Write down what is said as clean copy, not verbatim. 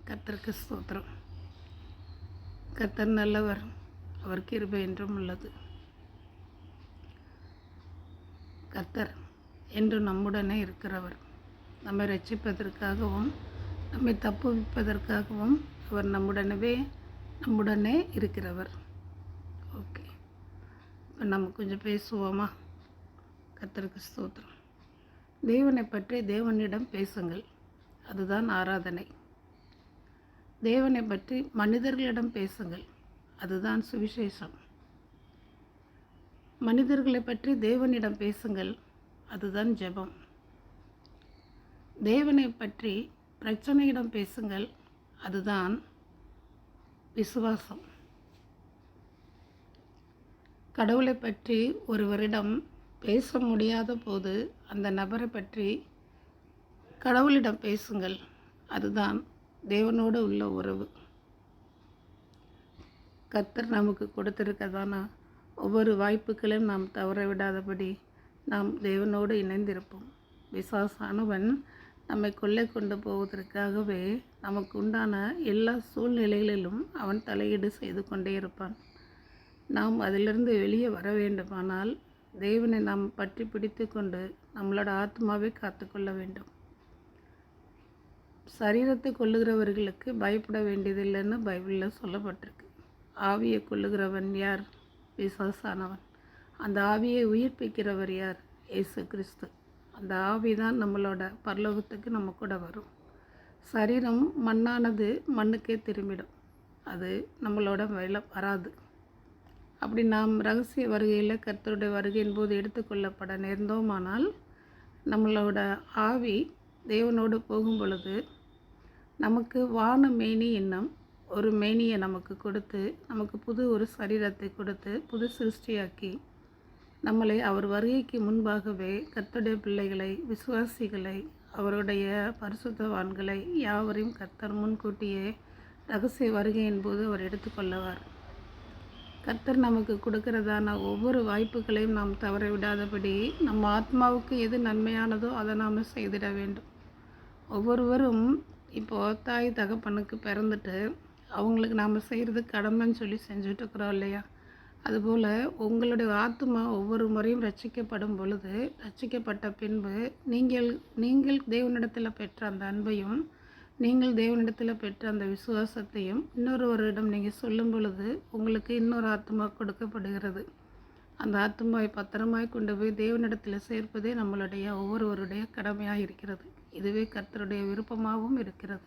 கர்த்தருக்கு ஸ்தோத்திரம். கர்த்தர் நல்லவர், அவர் கிருபை என்றும் உள்ளது. கர்த்தர் என்று நம்முடனே இருக்கிறவர். நம்மை ரட்சிப்பதற்காகவும் நம்மை தப்புவிப்பதற்காகவும் அவர் நம்முடனே இருக்கிறவர். ஓகே, இப்போ நம்ம கொஞ்சம் பேசுவோமா? கர்த்தருக்கு ஸ்தோத்திரம். தேவனை பற்றி தேவனிடம் பேசுங்கள், அதுதான் ஆராதனை. தேவனை பற்றி மனிதர்களிடம் பேசுங்கள், அதுதான் சுவிசேஷம். மனிதர்களை பற்றி தேவனிடம் பேசுங்கள், அதுதான் ஜெபம். தேவனை பற்றி பிரச்சனையிடம் பேசுங்கள், அதுதான் விசுவாசம். கடவுளை பற்றி ஒருவரிடம் பேச முடியாத போது அந்த நபரை பற்றி கடவுளிடம் பேசுங்கள், அதுதான் தேவனோடு உள்ள உறவு. கர்த்தர் நமக்கு கொடுத்திருக்கதான ஒவ்வொரு வாய்ப்புகளையும் நாம் தவற விடாதபடி நாம் தேவனோடு இணைந்திருப்போம். பிசாசானவன் நம்மை கொள்ளை கொண்டு போவதற்காகவே நமக்கு உண்டான எல்லா சூழ்நிலைகளிலும் அவன் தலையீடு செய்து கொண்டே இருப்பான். நாம் அதிலிருந்து வெளியே வர வேண்டுமானால் தேவனை நாம் பற்றி பிடித்து கொண்டு நம்மளோட ஆத்மாவை காத்துக்கொள்ள வேண்டும். சரீரத்தை கொள்ளுகிறவர்களுக்கு பயப்பட வேண்டியதில்லைன்னு பைபிளில் சொல்லப்பட்டிருக்கு. ஆவியை கொள்ளுகிறவன் யார்? பிசாசானவன். அந்த ஆவியை உயிர்ப்பிக்கிறவர் யார்? இயேசு கிறிஸ்து. அந்த ஆவி தான் நம்மளோட பரலோகத்துக்கு நம்ம கூட வரும். சரீரம் மண்ணானது மண்ணுக்கே திரும்பிடும், அது நம்மளோட வராது. அப்படி நாம் ரகசிய வருகையில் கர்த்தருடைய வருகையின் போது எடுத்துக்கொள்ளப்பட நேர்ந்தோமானால் நம்மளோட ஆவி தேவனோடு போகும் பொழுது நமக்கு வான மேனி என்னும் ஒரு மேனியை நமக்கு கொடுத்து, நமக்கு புது ஒரு சரீரத்தை கொடுத்து புது சிருஷ்டியாக்கி நம்மளை அவர் வருகைக்கு முன்பாகவே கர்த்தருடைய பிள்ளைகளை, விசுவாசிகளை, அவருடைய பரிசுத்தவான்களை யாவரையும் கர்த்தர் முன்கூட்டியே ரகசிய வருகையின் போது அவர் எடுத்துக்கொள்ளவார். கர்த்தர் நமக்கு கொடுக்கிறதான ஒவ்வொரு வாய்ப்புகளையும் நாம் தவற விடாதபடி நம்ம ஆத்மாவுக்கு எது நன்மையானதோ அதை நாம் செய்திட வேண்டும். ஒவ்வொருவரும் இப்போது தாய் தகப்பனுக்கு பிறந்துட்டு அவங்களுக்கு நாம் செய்கிறது கடமைன்னு சொல்லி செஞ்சுட்ருக்குறோம் இல்லையா? அதுபோல் உங்களுடைய ஆத்மா ஒவ்வொரு முறையும் ரட்சிக்கப்படும் பொழுது, ரட்சிக்கப்பட்ட பின்பு நீங்கள் தேவனிடத்தில் பெற்ற அந்த அன்பையும், நீங்கள் தேவனிடத்தில் பெற்ற அந்த விசுவாசத்தையும் இன்னொருவரிடம் நீங்கள் சொல்லும் பொழுது உங்களுக்கு இன்னொரு ஆத்மா கொடுக்கப்படுகிறது. அந்த ஆத்மாவை பத்திரமாய் கொண்டு போய் தேவனிடத்தில் சேர்ப்பதே நம்மளுடைய ஒவ்வொருவருடைய கடமையாக இருக்கிறது. இதுவே கர்த்தருடைய விருப்பமாகவும் இருக்கிறது.